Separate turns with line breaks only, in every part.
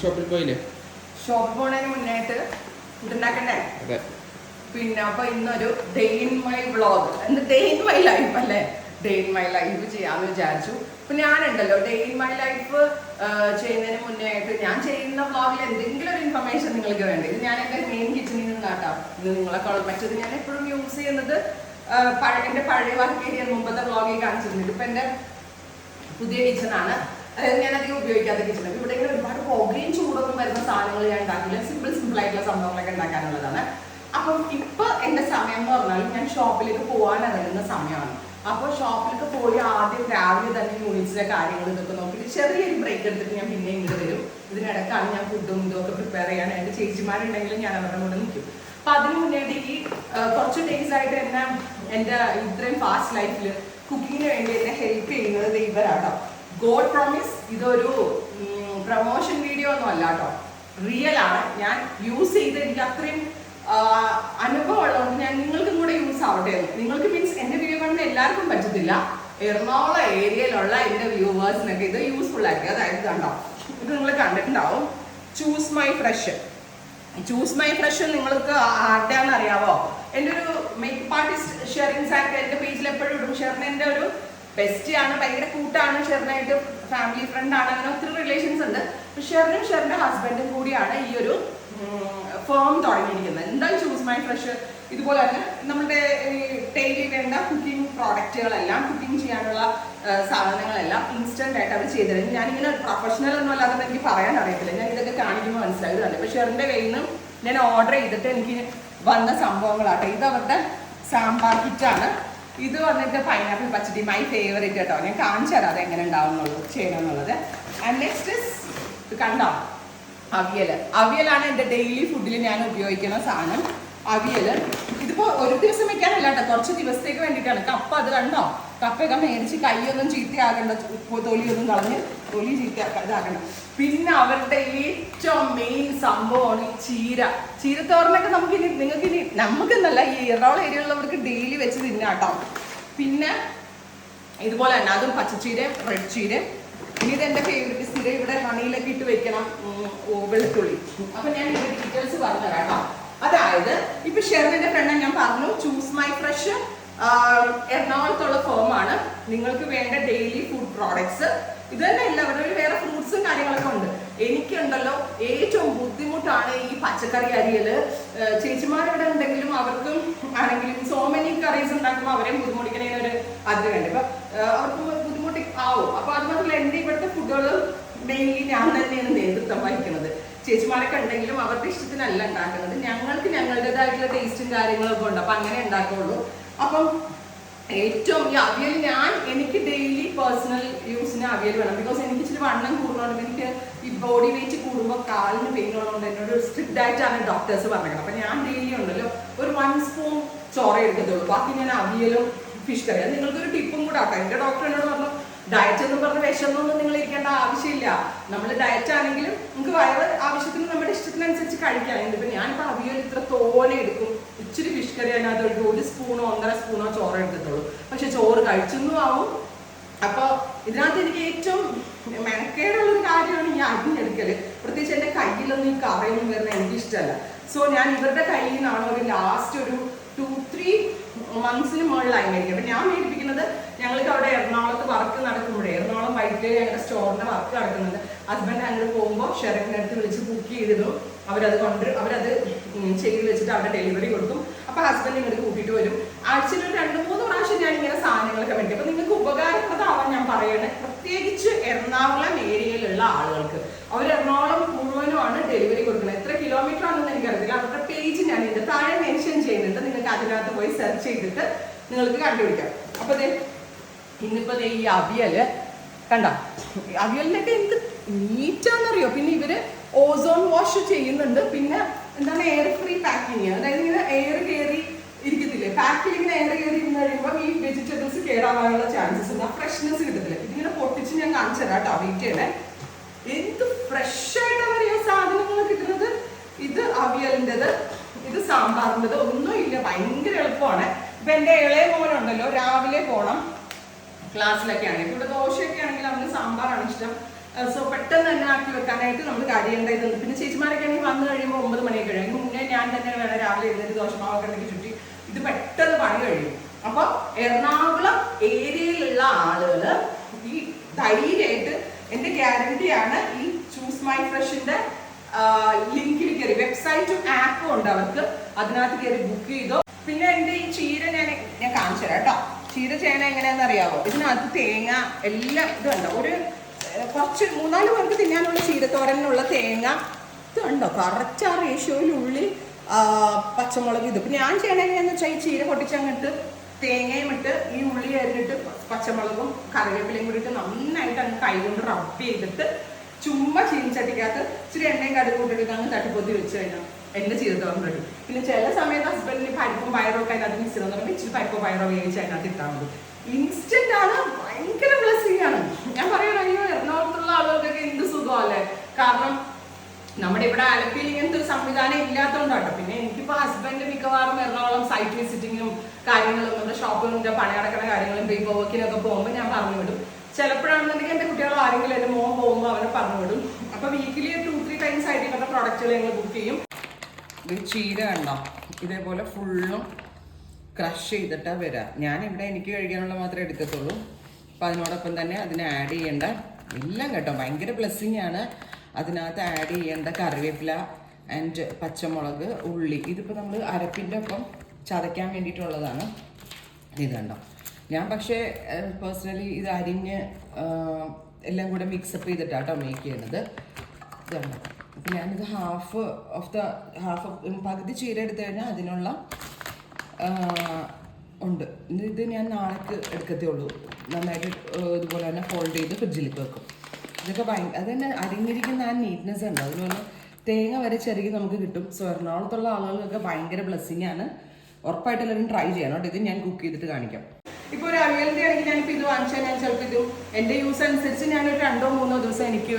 ഷോപ്പിൽ പോയില്ലേ?
ഷോപ്പിൽ പോണതിന് മുന്നായിട്ട് ഫുഡ് ഉണ്ടാക്കണ്ടേ? പിന്നെ അപ്പൊ ഇന്നൊരു day in my vlog, day in my life അല്ലേ, ഡേ ഇൻ മൈ ലൈഫ് ചെയ്യാന്ന് വിചാരിച്ചു. അപ്പൊ ഞാനുണ്ടല്ലോ ഡേ ഇൻ മൈ ലൈഫ് ചെയ്യുന്നതിന് മുന്നേ ആയിട്ട് ഞാൻ ചെയ്യുന്ന വ്ളോഗിൽ എന്തെങ്കിലും ഒരു ഇൻഫർമേഷൻ നിങ്ങൾക്ക് വേണ്ടി, ഇത് ഞാൻ എൻ്റെ മെയിൻ കിച്ചണിൽ നിന്നാട്ടാം ഇത് നിങ്ങളെ മറ്റത് ഞാൻ എപ്പോഴും യൂസ് ചെയ്യുന്നത് എൻ്റെ പഴയ വർക്ക് ഏരിയ മുമ്പത്തെ വ്ളോഗിൽ കാണിച്ചിരുന്നത്. ഇപ്പൊ എൻ്റെ പുതിയ കിച്ചണാണ്, അതായത് ഞാൻ അധികം ഉപയോഗിക്കാത്ത കിച്ചൺ. ഇവിടെ ഇങ്ങനെ ഒരുപാട് പുകയും ചൂടൊന്നും വരുന്ന സാധനങ്ങൾ ഞാൻ ഉണ്ടാക്കില്ല, സിമ്പിൾ ആയിട്ടുള്ള സംഭവങ്ങളൊക്കെ ഉണ്ടാക്കാനുള്ളതാണ്. അപ്പം ഇപ്പൊ എന്റെ സമയം എന്ന് പറഞ്ഞാൽ ഞാൻ ഷോപ്പിലേക്ക് പോകാൻ ഇറങ്ങുന്ന സമയമാണ്. അപ്പോൾ ഷോപ്പിലേക്ക് പോയി ആദ്യം രാവിലെ തന്നെ യൂണിറ്റ്സിലെ കാര്യങ്ങൾ ഇതൊക്കെ നോക്കിയിട്ട് ചെറിയൊരു ബ്രേക്ക് എടുത്തിട്ട് ഞാൻ പിന്നെ ഇങ്ങോട്ട് വരും. ഇതിനിടക്കാണ് ഞാൻ ഫുഡും ഇതൊക്കെ പ്രിപ്പയർ ചെയ്യാൻ. എൻ്റെ ചേച്ചിമാരുണ്ടെങ്കിലും ഞാൻ അവരുടെ കൂടെ നിൽക്കും. അപ്പൊ അതിന് മുന്നേട്ട് ഈ കുറച്ച് ഡേയ്സ് ആയിട്ട് എന്നെ എൻ്റെ ഇത്രയും ഫാസ്റ്റ് ലൈഫിൽ കുക്കിങ്ങിന് വേണ്ടി എന്നെ ഹെൽപ്പ് ചെയ്യുന്നത് ഇവരാട്ടോ. ഗോഡ് പ്രോമിസ്, ഇതൊരു പ്രൊമോഷൻ വീഡിയോ ഒന്നും അല്ല കേട്ടോ, റിയൽ ആണ്. ഞാൻ യൂസ് ചെയ്ത് എനിക്ക് അത്രയും അനുഭവം ഉള്ളതുകൊണ്ട് ഞാൻ നിങ്ങൾക്കും കൂടെ യൂസ് ആവട്ടെ. നിങ്ങൾക്ക് മീൻസ് എൻ്റെ വീഡിയോ കാണുന്ന എല്ലാവർക്കും പറ്റത്തില്ല, എറണാകുളം ഏരിയയിലുള്ള എൻ്റെ വ്യൂവേഴ്സിനൊക്കെ ഇത് യൂസ്ഫുൾ ആയിരിക്കും. അതായത് കണ്ടോ, ഇത് നിങ്ങൾ കണ്ടിട്ടുണ്ടാവും, choose my fresh. Choose my fresh നിങ്ങൾക്ക് ആരുടെയാണെന്ന് അറിയാവോ? എൻ്റെ ഒരു മേക്കപ്പ് ആർട്ടിസ്റ്റ് ഷെറിൻ സാക്ക് എൻ്റെ പേജിൽ എപ്പോഴും ഇടും. ഷെറിൻ എൻ്റെ ഒരു ബെസ്റ്റിയാണ്, ഭയങ്കര കൂട്ടാണ്, ഷെറിനായിട്ട് ഫാമിലി ഫ്രണ്ട് ആണ്, അങ്ങനെ ഒത്തിരി റിലേഷൻസ് ഉണ്ട്. ഷെറിനും ഷെറിൻ്റെ ഹസ്ബൻഡും കൂടിയാണ് ഈ ഒരു ഫേം തുടങ്ങിയിരിക്കുന്നത്. എന്തായാലും ചൂസ് മൈ ഫ്രഷ് ഇതുപോലെ തന്നെ നമ്മുടെ ഡെയിലി വേണ്ട കുക്കിംഗ് പ്രോഡക്റ്റുകളെല്ലാം, കുക്കിംഗ് ചെയ്യാനുള്ള സാധനങ്ങളെല്ലാം ഇൻസ്റ്റന്റ് ആയിട്ട് അവർ ചെയ്തിരുന്നു. ഞാനിങ്ങനെ പ്രൊഫഷണൽ ഒന്നും അല്ലാതെ എനിക്ക് പറയാൻ അറിയത്തില്ല, ഞാൻ ഇതൊക്കെ കാണിക്കുമ്പോൾ മനസ്സിലായതാണ്. പക്ഷെ ഷെറിൻ്റെ കയ്യിൽ നിന്ന് ഞാൻ ഓർഡർ ചെയ്തിട്ട് എനിക്ക് വന്ന സംഭവങ്ങളാട്ടെ. ഇത് അവരുടെ സാമ്പാർ കിറ്റാണ്. ഇത് വന്നിട്ട് പൈനാപ്പിൾ പച്ചടി, മൈ ഫേവറേറ്റ് കേട്ടോ. ഞാൻ കാണിച്ചു തരാം അത് എങ്ങനെ ഉണ്ടാവുന്നുള്ളൂ ചെയ്യണമെന്നുള്ളത്. ആൻഡ് നെക്സ്റ്റ് ഇത് കണ്ടോ, അവിയലാണ് എൻ്റെ ഡെയിലി ഫുഡിൽ ഞാൻ ഉപയോഗിക്കുന്ന സാധനം. അവിയൽ ഇതിപ്പോൾ ഒരു ദിവസം വെക്കാനല്ല കേട്ടോ, കുറച്ച് ദിവസത്തേക്ക് വേണ്ടിയിട്ടാണ്. കപ്പ അത് കണ്ടോ, കപ്പയൊക്കെ മേടിച്ച് കൈയൊന്നും ചീത്തയാകണ്ട, തൊലിയൊന്നും കളഞ്ഞ് തൊലി ഇതാകണ്ട. പിന്നെ അവരുടെ ഏറ്റവും മെയിൻ സംഭവമാണ് ഈ ചീരത്തോരനൊക്കെ നമുക്കെന്നല്ല ഈ എറണാകുളം ഏരിയയിലുള്ളവർക്ക് ഡെയിലി വെച്ച് തിന്നാട്ടോ. പിന്നെ ഇതുപോലെ തന്നെ അതും പച്ചച്ചീരയും റെഡ് ചീരയും. ഇനി ഇതെന്റെ ഫേവറേറ്റ്, സ്ഥിരം ഇവിടെ ഹണിയിലൊക്കെ ഇട്ട് വെക്കണം വെളുത്തുള്ളി. അപ്പൊ ഞാൻ ഇതിന്റെ ഡീറ്റെയിൽസ് പറഞ്ഞുതരാം കേട്ടോ. അതായത് ഇപ്പൊ ഷെറിന്റെ ഫ്രണ്ട് ഞാൻ പറഞ്ഞു, ചൂസ് മൈ ഫ്രഷ് എറണാകുളത്തുള്ള ഫേമാണ്. നിങ്ങൾക്ക് വേണ്ട ഡെയിലി ഫുഡ് പ്രോഡക്ട്സ് ഇത് തന്നെ ഇല്ല, അവരുടെ വേറെ ഫ്രൂട്ട്സും കാര്യങ്ങളൊക്കെ ഉണ്ട്. എനിക്കുണ്ടല്ലോ ഏറ്റവും ബുദ്ധിമുട്ടാണ് ഈ പച്ചക്കറി അരിയല്. ചേച്ചിമാരിവിടെ ഉണ്ടെങ്കിലും അവർക്കും ആണെങ്കിലും സോ മെനി കറീസ് ഉണ്ടാക്കുമ്പോൾ അവരെയും ബുദ്ധിമുട്ടിക്കണേനൊരു അതിര് വേണ്ട. ഇപ്പൊ അവർക്ക് ബുദ്ധിമുട്ടി ആവും. അപ്പൊ അതുമാത്രമല്ല എൻ്റെ ഇവിടുത്തെ ഫുഡുകൾ ഡെയിലി ഞാൻ തന്നെയാണ് നേതൃത്വം വഹിക്കുന്നത്. ചേച്ചിമാരൊക്കെ ഉണ്ടെങ്കിലും അവരുടെ ഇഷ്ടത്തിനല്ല ഉണ്ടാക്കുന്നത്, ഞങ്ങൾക്ക് ഞങ്ങളുടേതായിട്ടുള്ള ടേസ്റ്റും കാര്യങ്ങളൊക്കെ ഉണ്ട്. അപ്പൊ അങ്ങനെ ഉണ്ടാക്കുള്ളൂ. അപ്പം ഏറ്റവും ഈ അവിയൽ എനിക്ക് ഡെയിലി പേഴ്സണൽ യൂസിന് അവിയൽ വേണം. ബിക്കോസ് എനിക്ക് ഇച്ചിരി വണ്ണം കൂടുന്നതുകൊണ്ട്, എനിക്ക് ഈ ബോഡി വെയിറ്റ് കൂടുമ്പോൾ കാലിന് പെയിൻ ഉള്ളതുകൊണ്ട് എന്നോട് സ്ട്രിക്റ്റ് ആയിട്ടാണ് ഡോക്ടേഴ്സ് പറഞ്ഞത്. അപ്പൊ ഞാൻ ഡെയിലി ഉണ്ടല്ലോ ഒരു 1 സ്പൂൺ ചോറ എടുക്കത്തുള്ളൂ, ബാക്കി ഞാൻ അവിയലും ഫിഷ് കറി. അത് നിങ്ങൾക്കൊരു ടിപ്പും കൂടെ ആക്കാം. എൻ്റെ ഡോക്ടർ എന്നോട് പറഞ്ഞു, ഡയറ്റ് എന്ന് പറഞ്ഞ് വിഷമൊന്നും നിങ്ങൾ ഇരിക്കേണ്ട ആവശ്യമില്ല. നമ്മൾ ഡയറ്റ് ആണെങ്കിലും നമുക്ക് വയറ് ആവശ്യത്തിന് നമ്മുടെ ഇഷ്ടത്തിനനുസരിച്ച് കഴിക്കാം. ഇപ്പൊ ഞാനിപ്പോൾ അവിയൽ ഇത്ര തോനെ എടുക്കും, ഇച്ചിരി ഫിഷ് കറി അതിനകത്ത് ഒഴിക്കും, 1 സ്പൂണോ 1.5 സ്പൂണോ ചോറ് എടുക്കത്തുള്ളൂ. പക്ഷെ ചോറ് കഴിച്ചൊന്നും ആവും. അപ്പോൾ ഇതിനകത്ത് എനിക്ക് ഏറ്റവും മെനക്കേടുള്ളൊരു കാര്യമാണ് ഈ അരിഞ്ഞെടുക്കല്. പ്രത്യേകിച്ച് എൻ്റെ കയ്യിലൊന്നും ഈ കറയൊന്നും വരുന്നത് എനിക്ക് ഇഷ്ടമല്ല. സോ ഞാൻ ഇവരുടെ കയ്യിൽ നിന്നാണ് ഒരു ലാസ്റ്റ് ഒരു 2-3 മന്ത്സിന് മുകളിലായിരിക്കും. അപ്പം ഞാൻ മേടിപ്പിക്കുന്നത്, ഞങ്ങൾക്ക് അവിടെ എറണാകുളത്ത് വർക്ക് നടക്കുമ്പോഴേ, എറണാകുളം വൈകിട്ട് ഞങ്ങളുടെ സ്റ്റോറിൻ്റെ വർക്ക് നടക്കുന്നുണ്ട്. ഹസ്ബൻഡ് അങ്ങോട്ട് പോകുമ്പോൾ ഷെറിൻ്റെ അടുത്ത് വിളിച്ച് ബുക്ക് ചെയ്തിരുന്നു. അവരത് ചെയ്ത് വെച്ചിട്ട് അവിടെ ഡെലിവറി കൊടുക്കും. അപ്പോൾ ഹസ്ബൻഡ് ഇങ്ങോട്ട് കൂട്ടിയിട്ട് വരും. ആഴ്ചയിൽ ഒരു 2-3 പ്രാവശ്യം ഞാൻ ഇങ്ങനെ സാധനങ്ങളൊക്കെ മേടിക്കും. അപ്പം നിങ്ങൾക്ക് ഉപകാരപ്രദമാവാൻ ഞാൻ പറയണേ, പ്രത്യേകിച്ച് എറണാകുളം ഏരിയയിലുള്ള ആളുകൾക്ക്. അവർ എറണാകുളം മുഴുവനുമാണ് ഡെലിവറി കൊടുക്കുന്നത്. എത്ര കിലോമീറ്റർ ആണെന്ന് എനിക്കറിയത്തില്ല. അവരുടെ പേജ് ഞാൻ ഇതിൻ്റെ താഴെ മെൻഷൻ ചെയ്യുന്നുണ്ട്, നിങ്ങൾക്ക് അതിനകത്ത് പോയി സെർച്ച് ചെയ്തിട്ട് നിങ്ങൾക്ക് കണ്ടുപിടിക്കാം. അപ്പോൾ ഇന്നിപ്പോൾ ഈ അവിയൽ കണ്ട, അവിയലിനൊക്കെ എന്ത് നീറ്റാണെന്നറിയോ. പിന്നെ ഇവര് ഓസോൺ വാഷ് ചെയ്യുന്നുണ്ട്. പിന്നെ എന്താണ്, എയർ ഫ്രീ പാക്കിങ്. അതായത് ഇങ്ങനെ എയർ കയറി ഇരിക്കത്തില്ലേ, പാക്കിൽ ഇങ്ങനെ എയർ കയറി ഇരുന്ന് കഴിയുമ്പോൾ ഈ വെജിറ്റബിൾസ് കേടാവാനുള്ള ചാൻസസ് ഉണ്ട്, ആ ഫ്രഷ്നെസ് കിട്ടത്തില്ല. ഇതിങ്ങനെ പൊട്ടിച്ച് ഞാൻ കാണിച്ചു തരാം കേട്ടോ. വെയിറ്റ് ചെയ്യണേ. എന്ത് ഫ്രഷ് ആയിട്ടാണ് സാധനങ്ങൾ കിട്ടുന്നത്. ഇത് അവിയലിൻ്റെത്, ഇത് സാമ്പാറിൻ്റെത്, ഒന്നുമില്ല, ഭയങ്കര എളുപ്പമാണ്. ഇപ്പൊ എൻ്റെ ഇളയ മോനുണ്ടല്ലോ, രാവിലെ പോകണം ക്ലാസ്സിലൊക്കെ ആണെങ്കിൽ, ഇവിടെ ദോശയൊക്കെ ആണെങ്കിൽ അവന് സാമ്പാറാണ് ഇഷ്ടം. സോ പെട്ടെന്ന് തന്നെ ആക്കി വെക്കാനായിട്ട് നമ്മൾ കഴിയേണ്ടത്. പിന്നെ ചേച്ചിമാരൊക്കെ ആണെങ്കിൽ വന്നു കഴിയുമ്പോൾ 9 മണിയൊക്കെ കഴിയും. അതിന് മുന്നേ ഞാൻ തന്നെ വേണം രാവിലെ എഴുന്നേറ്റ് ദോശമാവൊക്കെ ഉണ്ടെങ്കിൽ ചുറ്റി ഇത് പെട്ടെന്ന് പണി കഴിയും. അപ്പൊ എറണാകുളം ഏരിയയിലുള്ള ആളുകള് ഈ ധൈര്യമായിട്ട് എന്റെ ഗ്യാരണ്ടിയാണ് ഈ ചൂസ് മൈ ഫ്രഷിന്റെ ലിങ്കിൽ കയറി, വെബ്സൈറ്റും ആപ്പും ഉണ്ട് അവർക്ക്, അതിനകത്ത് കയറി ബുക്ക് ചെയ്തോ. പിന്നെ എന്റെ ഈ ചീര ഞാൻ കാണിച്ചു തരാം കേട്ടോ. ചീര ചെയ്യണ എങ്ങനെയാണെന്ന് അറിയാവോ? ഇതിനകത്ത് തേങ്ങ എല്ലാം ഇത് കണ്ടോ, ഒരു കുറച്ച് 3-4 പേർക്ക് തിന്നാനുള്ള ചീരത്തോരനുള്ള തേങ്ങ ഇത് കണ്ടോ, കറക്റ്റ് ആ റേഷ്യോയിൽ ഉള്ളി പച്ചമുളക്. ഇത് ഇപ്പം ഞാൻ ചെയ്യണ എങ്ങനെയാന്ന് വെച്ചാൽ ഈ ചീര പൊട്ടിച്ചങ്ങിട്ട് തേങ്ങയും ഇട്ട് ഈ ഉള്ളി അരിഞ്ഞിട്ട് പച്ചമുളകും കറിവേപ്പിലയും കൂടി ഇട്ട് നന്നായിട്ട് അങ്ങ് കൈ കൊണ്ട് റബ്ബ് ചെയ്തിട്ട് ചുമ്മാ ചീനിച്ചട്ടിക്കകത്ത് ഇച്ചിരി എണ്ണയും കടുക് കൂട്ടിട്ട് അങ്ങ് തട്ടിപ്പൊത്തി വെച്ച് കഴിഞ്ഞാൽ എന്റെ ചീരത്തോളം റെഡി. പിന്നെ ചില സമയത്ത് ഹസ്ബൻഡിന് പരിപ്പും പയറും ഒക്കെ അതിനകത്ത് മിക്സ് ചെയ്തെന്ന് പറയുമ്പോൾ ഇച്ചിരി പരിപ്പോ പയറോ വേവിച്ച് അതിനകത്ത് ഇട്ടാൽ മതി. ഇൻസ്റ്റന്റ് ആണ്, ഭയങ്കര ബ്ലെസ്സിങ് ആണ്. ഞാൻ പറയണ അയ്യോ എറണാകുളത്തുള്ള ആളുകൾക്കൊക്കെ എന്ത് സുഖമല്ലേ. കാരണം നമ്മുടെ ഇവിടെ ആലപ്പിയിൽ ഇങ്ങനത്തെ ഒരു സംവിധാനം ഇല്ലാത്തതുകൊണ്ടാട്ടോ. പിന്നെ എനിക്കിപ്പോ ഹസ്ബൻഡ് മിക്കവാറും എറണാകുളം സൈറ്റ് വിസിറ്റിങ്ങും കാര്യങ്ങളും നമ്മുടെ ഷോപ്പിങ്ങിന്റെ പണിയടക്കുന്ന കാര്യങ്ങളും പേപ്പർ വർക്കിനൊക്കെ പോകുമ്പോൾ ഞാൻ പറഞ്ഞു വിടും. ചിലപ്പോഴാണെന്നുണ്ടെങ്കിൽ എന്റെ കുട്ടികൾ ആരെങ്കിലും എന്റെ മോൻ പോകുമ്പോൾ അവനെ പറഞ്ഞു വിടും. അപ്പൊ വീക്കിലി 2-3 ടൈംസ് ആയിട്ട് ഇവരുടെ പ്രൊഡക്റ്റുകൾ ഞങ്ങൾ ബുക്ക് ചെയ്യും. ഇത് ചീര കണ്ടോ, ഇതേപോലെ ഫുള്ളും ക്രഷ് ചെയ്തിട്ടാ വരാം. ഞാനിവിടെ എനിക്ക് കഴിക്കാനുള്ള മാത്രമേ എടുക്കത്തുള്ളൂ. അപ്പം അതിനോടൊപ്പം തന്നെ അതിന് ആഡ് ചെയ്യേണ്ട എല്ലാം കേട്ടോ ഭയങ്കര ബ്ലെസ്സിങ് ആണ്. അതിനകത്ത് ആഡ് ചെയ്യേണ്ട കറിവേപ്പില ആൻഡ് പച്ചമുളക്, ഉള്ളി. ഇതിപ്പോൾ നമ്മൾ അരപ്പിൻ്റെ ഒപ്പം ചതയ്ക്കാൻ വേണ്ടിയിട്ടുള്ളതാണ്. ഇത് കണ്ടോ. ഞാൻ പക്ഷേ പേഴ്സണലി ഇത് അരിഞ്ഞ് എല്ലാം കൂടെ മിക്സപ്പ് ചെയ്തിട്ടാട്ടോ മേക്ക് ചെയ്യുന്നത്. ഇത് കണ്ടോ. അപ്പം ഞാനിത് പകുതി ചീര എടുത്തു കഴിഞ്ഞാൽ അതിനുള്ള ഉണ്ട്. ഇത് ഞാൻ നാളേക്ക് എടുക്കത്തേ ഉള്ളൂ. നന്നായിട്ട് ഇതുപോലെ തന്നെ ഫോൾഡ് ചെയ്ത് ഫ്രിഡ്ജിലേക്ക് വെക്കും. ഇതൊക്കെ അത് തന്നെ അരിഞ്ഞിരിക്കുന്ന ആ നീറ്റ്നെസ് ഉണ്ട്. അതുപോലെ തേങ്ങ വരെ ചെറുകി നമുക്ക് കിട്ടും. സോ എറണാകുളത്തുള്ള ആളുകൾക്കൊക്കെ ഭയങ്കര ബ്ലെസ്സിങ് ആണ്. ഉറപ്പായിട്ട് എല്ലാവരും ട്രൈ ചെയ്യണം കേട്ടോ. ഇത് ഞാൻ കുക്ക് ചെയ്തിട്ട് കാണിക്കാം. ഇപ്പോൾ ഒരു അവിയലിൻ്റെ ആണെങ്കിൽ ഞാനിപ്പോൾ ഇത് വാങ്ങിച്ചാൽ ഞാൻ ചിലപ്പോൾ ഇത് എൻ്റെ യൂസ് അനുസരിച്ച് ഞാനൊരു 2-3 ദിവസം എനിക്ക്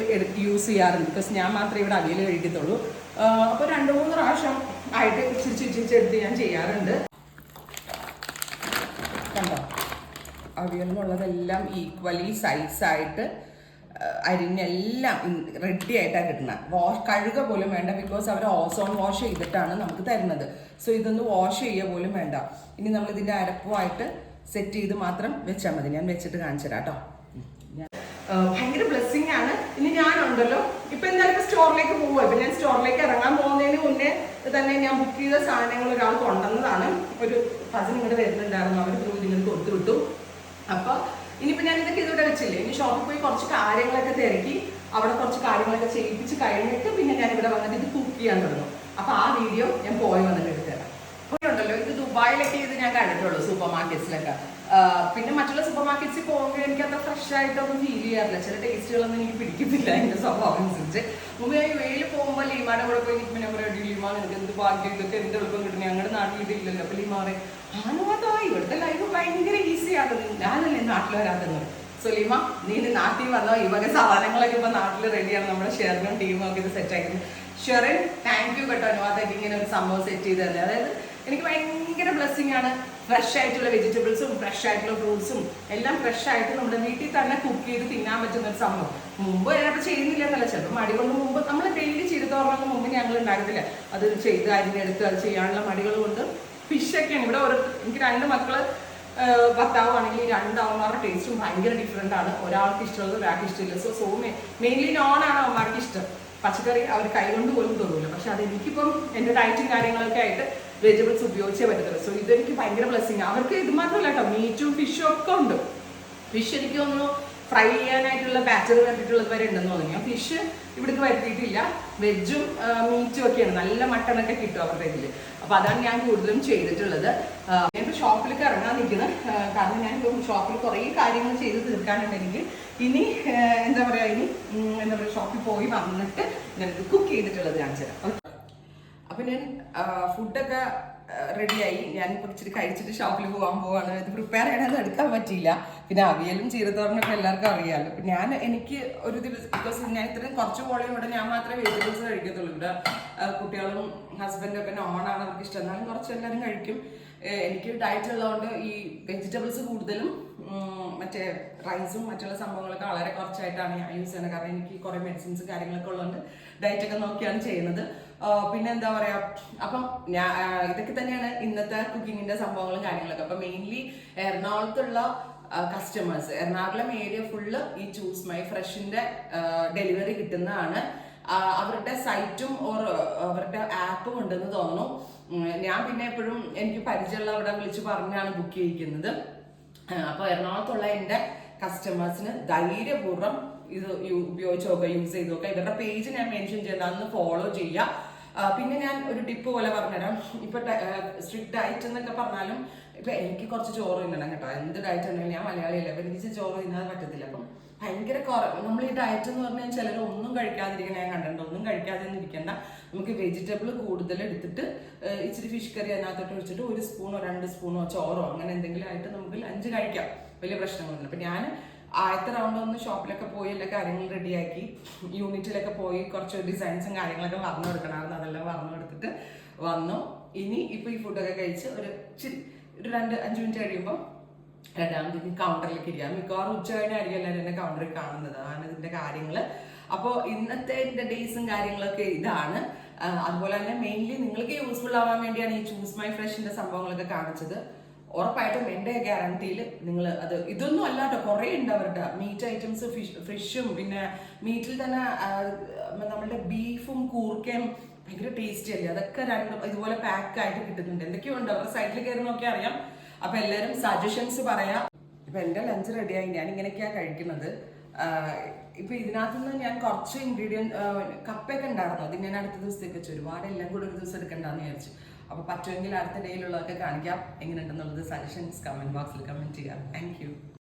യൂസ് ചെയ്യാറുണ്ട്. ബിക്കോസ് ഞാൻ മാത്രമേ ഇവിടെ അവിയൽ കഴിക്കത്തുള്ളൂ. അപ്പോൾ 2-3 പ്രാവശ്യം ആയിട്ട് ഇച്ചിരിച്ചെടുത്ത് ഞാൻ ചെയ്യാറുണ്ട്. കണ്ടോ, അവിയലിനുള്ളതെല്ലാം ഈക്വലി സൈസായിട്ട് അരിഞ്ഞെല്ലാം റെഡി ആയിട്ടാണ് കിട്ടുന്നത്. കഴുക പോലും വേണ്ട. ബിക്കോസ് അവർ ഓസോൺ വാഷ് ചെയ്തിട്ടാണ് നമുക്ക് തരുന്നത്. സോ ഇതൊന്ന് വാഷ് ചെയ്യുക പോലും വേണ്ട. ഇനി നമ്മൾ ഇതിൻ്റെ അരപ്പുമായിട്ട് സെറ്റ് ചെയ്ത് മാത്രം വെച്ചാൽ മതി. ഞാൻ വെച്ചിട്ട് കാണിച്ചു തരാം കേട്ടോ. ഭയങ്കര ബ്ലെസ്സിങ് ആണ്. ഇനി ഞാനുണ്ടല്ലോ ഇപ്പൊ എന്തായാലും സ്റ്റോറിലേക്ക് പോകുമോ. ഇപ്പൊ ഞാൻ സ്റ്റോറിലേക്ക് ഇറങ്ങാൻ പോകുന്നതിന് മുന്നേ തന്നെ ഞാൻ ബുക്ക് ചെയ്ത സാധനങ്ങൾ ഒരാൾ കൊണ്ടുവന്നതാണ്. ഒരു കസിൻ ഇങ്ങോട്ട് വരുന്നുണ്ടായിരുന്നു. അവർ ത്രൂ നിങ്ങൾക്ക് കൊടുത്തു വിട്ടു. അപ്പൊ ഇനിയിപ്പോ ഞാൻ ഇതൊക്കെ ഇതിവിടെ വെച്ചില്ലേ, ഇനി ഷോപ്പിൽ പോയി കുറച്ച് കാര്യങ്ങളൊക്കെ തിരക്കി അവിടെ കുറച്ച് കാര്യങ്ങളൊക്കെ ചെയ്യിപ്പിച്ച് കഴിഞ്ഞിട്ട് പിന്നെ ഞാൻ ഇവിടെ വന്നിട്ട് ഇത് കുക്ക് ചെയ്യാൻ തുടങ്ങും. അപ്പൊ ആ വീഡിയോ ഞാൻ പോയി വന്നിട്ട് എടുത്തുതരാം. ഉണ്ടല്ലോ ഇത് ദുബായിലൊക്കെ ഇത് ഞാൻ കണ്ടിട്ടുള്ളൂ സൂപ്പർ മാർക്കറ്റ്സിലൊക്കെ. പിന്നെ മറ്റുള്ള സൂപ്പർ മാർക്കറ്റ്സിൽ പോകുമ്പോൾ എനിക്ക് അത്ര ഫ്രഷ് ആയിട്ടൊന്നും ഫീൽ ചെയ്യാറില്ല. ചില ടേസ്റ്റുകളൊന്നും എനിക്ക് പിടിക്കത്തില്ല എൻ്റെ സ്വഭാവം അനുസരിച്ച്. മുമ്പ് ഞാൻ വെയിൽ പോകുമ്പോൾ ലീമാടെ കൂടെ പോയി നിൽക്കുമ്പോൾ ഞാൻ പറയും ലീമാ നിനക്ക് എന്ത് ഭാഗ്യം, ഇതൊക്കെ എന്ത് എളുപ്പം കിട്ടും, ഞങ്ങളുടെ നാട്ടിൽ ഇതില്ലല്ലോ. അപ്പൊ ലീമാ പറയും ആണോ ഇവിടുത്തെ ലൈഫ് ഭയങ്കര ഈസിയാണ്, ഞാനല്ലേ നാട്ടിൽ വരാത്തത്. സോ ലീമ നീ നാട്ടിൽ വന്നോ, ഈ വക സാധനങ്ങളൊക്കെ ഇപ്പൊ നാട്ടിൽ റെഡിയാണ്. നമ്മുടെ ഷെറിനും ടീമും ഒക്കെ ഇത് സെറ്റ് ആക്കുന്നത്. ഷെറിൻ താങ്ക് യു കേട്ടോ അനുവാദയ്ക്ക് ഇങ്ങനെ ഒരു സംഭവം സെറ്റ് ചെയ്ത് തന്നെ. അതായത് എനിക്ക് ഭയങ്കര ബ്ലെസ്സിങ് ആണ്. ഫ്രഷ് ആയിട്ടുള്ള വെജിറ്റബിൾസും ഫ്രഷ് ആയിട്ടുള്ള ഫ്രൂട്ട്സും എല്ലാം ഫ്രഷ് ആയിട്ട് നമ്മുടെ വീട്ടിൽ തന്നെ കുക്ക് ചെയ്ത് തിന്നാൻ പറ്റുന്ന ഒരു സംഭവം. മുമ്പ് ഞാനപ്പോൾ ചെയ്യുന്നില്ല എന്നല്ല, ചിലപ്പോൾ മടി കൊണ്ട് മുമ്പ് നമ്മൾ ഡെയിലി ചെയ്തോർന്നതിന് മുമ്പ് ഞങ്ങൾ ഉണ്ടാകത്തില്ല. അത് ചെയ്ത് അരിഞ്ഞെടുത്ത് അത് ചെയ്യാനുള്ള മടികൾ കൊണ്ട് ഫിഷൊക്കെയാണ് ഇവിടെ. എനിക്ക് 2 മക്കള് ഭർത്താവാണെങ്കിൽ 2 അവന്മാരുടെ ടേസ്റ്റും ഭയങ്കര ഡിഫറെൻ്റ് ആണ്. ഒരാൾക്ക് ഇഷ്ടമുള്ളത് ഒരാൾക്ക് ഇഷ്ടമില്ല. സോ മെയിൻലി നോണാണ് അവന്മാർക്ക് ഇഷ്ടം. പച്ചക്കറി അവർ കൈകൊണ്ട് പോലും തോന്നില്ല. പക്ഷെ അതെനിക്കിപ്പം എൻ്റെ ഡയറ്റും കാര്യങ്ങളൊക്കെ ആയിട്ട് വെജിറ്റബിൾസ് ഉപയോഗിച്ചേ പറ്റത്തുള്ളൂ. സോ ഇതെനിക്ക് ഭയങ്കര ബ്ലെസ്സിങ്. അവർക്ക് ഇത് മാത്രമല്ല കേട്ടോ, മീറ്റും ഫിഷും ഒക്കെ ഉണ്ട്. ഫിഷ് എനിക്ക് തോന്നുന്നു ഫ്രൈ ചെയ്യാനായിട്ടുള്ള ബാച്ചർ കണ്ടിട്ടുള്ളത് വരെ ഉണ്ടെന്ന് തോന്നി. ഞാൻ ഫിഷ് ഇവിടേക്ക് വരുത്തിയിട്ടില്ല. വെജും മീറ്റും ഒക്കെയാണ്. നല്ല മട്ടണൊക്കെ കിട്ടും അവരുടെ ഇതിൽ. അപ്പോൾ അതാണ് ഞാൻ കൂടുതലും ചെയ്തിട്ടുള്ളത്. ഞാനിപ്പോൾ ഷോപ്പിലേക്ക് ഇറങ്ങാൻ നിൽക്കുന്നത്. കാരണം ഞാനിപ്പോൾ ഷോപ്പിൽ കുറേ കാര്യങ്ങൾ ചെയ്ത് തീർക്കാനുണ്ട് എനിക്ക്. ഇനി എന്താ പറയുക ഷോപ്പിൽ പോയി വന്നിട്ട് ഞാനിത് കുക്ക് ചെയ്തിട്ടുള്ളത് കാണിച്ചു തരാം. അപ്പം ഞാൻ ഫുഡൊക്കെ റെഡിയായി. ഞാനിപ്പോൾ ഇച്ചിരി കഴിച്ചിട്ട് ഷോപ്പിൽ പോകാൻ പോവാണ്. ഇത് പ്രിപ്പയർ ചെയ്യണമെന്ന് എടുക്കാൻ പറ്റിയില്ല. പിന്നെ അവിയലും ചീരത്തോരനൊക്കെ എല്ലാവർക്കും അറിയാമല്ലോ. അപ്പം എനിക്ക് ഒരു ദിവസം ബിക്കോസ് ഞാൻ ഇത്രയും കുറച്ച് വോളിയം ഇവിടെ ഞാൻ മാത്രമേ വെജിറ്റബിൾസ് കഴിക്കത്തുള്ളൂ. ഇവിടെ കുട്ടികളും ഹസ്ബൻഡും ഒക്കെ നോണാണ് അവർക്ക് ഇഷ്ടം. എന്നാലും കുറച്ച് എല്ലാവരും കഴിക്കും. എനിക്ക് ഡയറ്റ് ഉള്ളതുകൊണ്ട് ഈ വെജിറ്റബിൾസ് കൂടുതലും മറ്റേ റൈസും മറ്റുള്ള സംഭവങ്ങളൊക്കെ വളരെ കുറച്ചായിട്ടാണ് ഞാൻ യൂസ് ചെയ്യുന്നത്. കാരണം എനിക്ക് കുറേ മെഡിസിൻസ് കാര്യങ്ങളൊക്കെ ഉള്ളതുകൊണ്ട് ഡയറ്റൊക്കെ നോക്കിയാണ് ചെയ്യുന്നത്. പിന്നെ എന്താ പറയാ, അപ്പം ഞാൻ ഇതൊക്കെ തന്നെയാണ് ഇന്നത്തെ കുക്കിങ്ങിന്റെ സംഭവങ്ങളും കാര്യങ്ങളൊക്കെ. അപ്പൊ മെയിൻലി എറണാകുളത്തുള്ള കസ്റ്റമേഴ്സ്, എറണാകുളം ഏരിയ ഫുള്ള് ഈ ചൂസ് മൈ ഫ്രഷിന്റെ ഡെലിവറി കിട്ടുന്നതാണ്. അവരുടെ സൈറ്റും ഓർ അവരുടെ ആപ്പും ഉണ്ടെന്ന് തോന്നുന്നു. ഞാൻ പിന്നെ എപ്പോഴും എനിക്ക് പരിചയമുള്ള അവിടെ വിളിച്ച് പറഞ്ഞാണ് ബുക്ക് ചെയ്യിക്കുന്നത്. അപ്പോൾ എറണാകുളത്തുള്ള എൻ്റെ കസ്റ്റമേഴ്സിന് ധൈര്യപൂർവ്വം ഇത് ഉപയോഗിച്ച് നോക്കുക, യൂസ് ചെയ്ത് നോക്കുക. ഇവരുടെ പേജ് ഞാൻ മെൻഷൻ ചെയ്ത് അന്ന് ഫോളോ ചെയ്യുക. പിന്നെ ഞാൻ ഒരു ടിപ്പ് പോലെ പറഞ്ഞുതരാം. ഇപ്പൊ സ്ട്രിക്റ്റ് ഡയറ്റ് എന്നൊക്കെ പറഞ്ഞാലും ഇപ്പൊ എനിക്ക് കുറച്ച് ചോറ് തിന്നണം കേട്ടോ. എന്ത് ഡയറ്റ് ഉണ്ടെങ്കിലും ഞാൻ മലയാളിയല്ല, അപ്പൊ എനിക്ക് ചോറ് തിന്നാതെ പറ്റത്തില്ല. അപ്പം ഭയങ്കര നമ്മൾ ഈ ഡയറ്റ് എന്ന് പറഞ്ഞാൽ ചിലർ ഒന്നും കഴിക്കാതിരിക്കണ ഞാൻ കണ്ടിട്ടുണ്ട്. ഒന്നും കഴിക്കാതെ ഒന്നും ഇരിക്കണ്ട. നമുക്ക് വെജിറ്റബിൾ കൂടുതൽ എടുത്തിട്ട് ഇച്ചിരി ഫിഷ് കറി അതിനകത്തോട്ട് വെച്ചിട്ട് 1 സ്പൂണോ 2 സ്പൂണോ ചോറോ അങ്ങനെ എന്തെങ്കിലും ആയിട്ട് നമുക്ക് ലഞ്ച് കഴിക്കാം. വലിയ പ്രശ്നങ്ങളൊന്നുമില്ല. അപ്പൊ ഞാൻ ആദ്യത്തെ റൗണ്ട് ഒന്ന് ഷോപ്പിലൊക്കെ പോയി എല്ലാ കാര്യങ്ങളും റെഡിയാക്കി യൂണിറ്റിലൊക്കെ പോയി കുറച്ച് ഡിസൈൻസും കാര്യങ്ങളൊക്കെ പറഞ്ഞു കൊടുക്കണമായിരുന്നു. അതെല്ലാം പറഞ്ഞു കൊടുത്തിട്ട് വന്നു. ഇനി ഇപ്പൊ ഈ ഫുഡൊക്കെ കഴിച്ച് ഒരു 2-5 മിനിറ്റ് കഴിയുമ്പോൾ രണ്ടാമത് കൗണ്ടറിലേക്ക് ഇരിക്കാം. മിക്കവാറും ഉച്ച കഴിഞ്ഞായിരിക്കും എല്ലാവരും എന്നെ കൗണ്ടറിൽ കാണുന്നത്. അതാണ് ഇതിന്റെ കാര്യങ്ങള്. അപ്പോൾ ഇന്നത്തെ എന്റെ ഡേയ്സും കാര്യങ്ങളൊക്കെ ഇതാണ്. അതുപോലെ തന്നെ മെയിൻലി നിങ്ങൾക്ക് യൂസ്ഫുൾ ആവാൻ വേണ്ടിയാണ് ഈ ചൂസ് മൈ ഫ്രഷിന്റെ സംഭവങ്ങളൊക്കെ കാണിച്ചത്. ഉറപ്പായിട്ടും എൻ്റെ ഗ്യാരണ്ടിയിൽ നിങ്ങൾ അത് ഇതൊന്നും അല്ലാട്ടോ, കുറേ ഉണ്ട് അവരുടെ മീറ്റ് ഐറ്റംസ്, ഫിഷും പിന്നെ മീറ്റിൽ തന്നെ നമ്മളുടെ ബീഫും കൂർക്കയും ഭയങ്കര ടേസ്റ്റി അല്ലേ, അതൊക്കെ രണ്ടും ഇതുപോലെ പാക്ക് ആയിട്ട് കിട്ടുന്നുണ്ട്. എന്തൊക്കെയോ ഉണ്ട്, അവരുടെ സൈറ്റിൽ കയറി നോക്കിയാൽ അറിയാം. അപ്പൊ എല്ലാവരും സജഷൻസ് പറയാം. ഇപ്പൊ എൻ്റെ ലഞ്ച് റെഡിയായി, ഞാൻ ഇങ്ങനെയൊക്കെയാണ് കഴിക്കുന്നത്. ഇപ്പൊ ഇതിനകത്ത് നിന്ന് ഞാൻ കുറച്ച് കപ്പയൊക്കെ ഉണ്ടായിരുന്നു, അത് ഞാൻ അടുത്ത ദിവസത്തേക്ക് വെച്ചു. ഒരുപാട് എല്ലാം കൂടെ ഒരു ദിവസം എടുക്കണ്ടെന്ന് വിചാരിച്ചു. അപ്പൊ പറ്റുമെങ്കിൽ അടുത്ത ഡേയിലുള്ളതൊക്കെ കാണിക്കാം. എങ്ങനെയുണ്ടെന്നുള്ളത് സജഷൻസ് കമന്റ് ബോക്സിൽ കമന്റ് ചെയ്യാം. Thank you.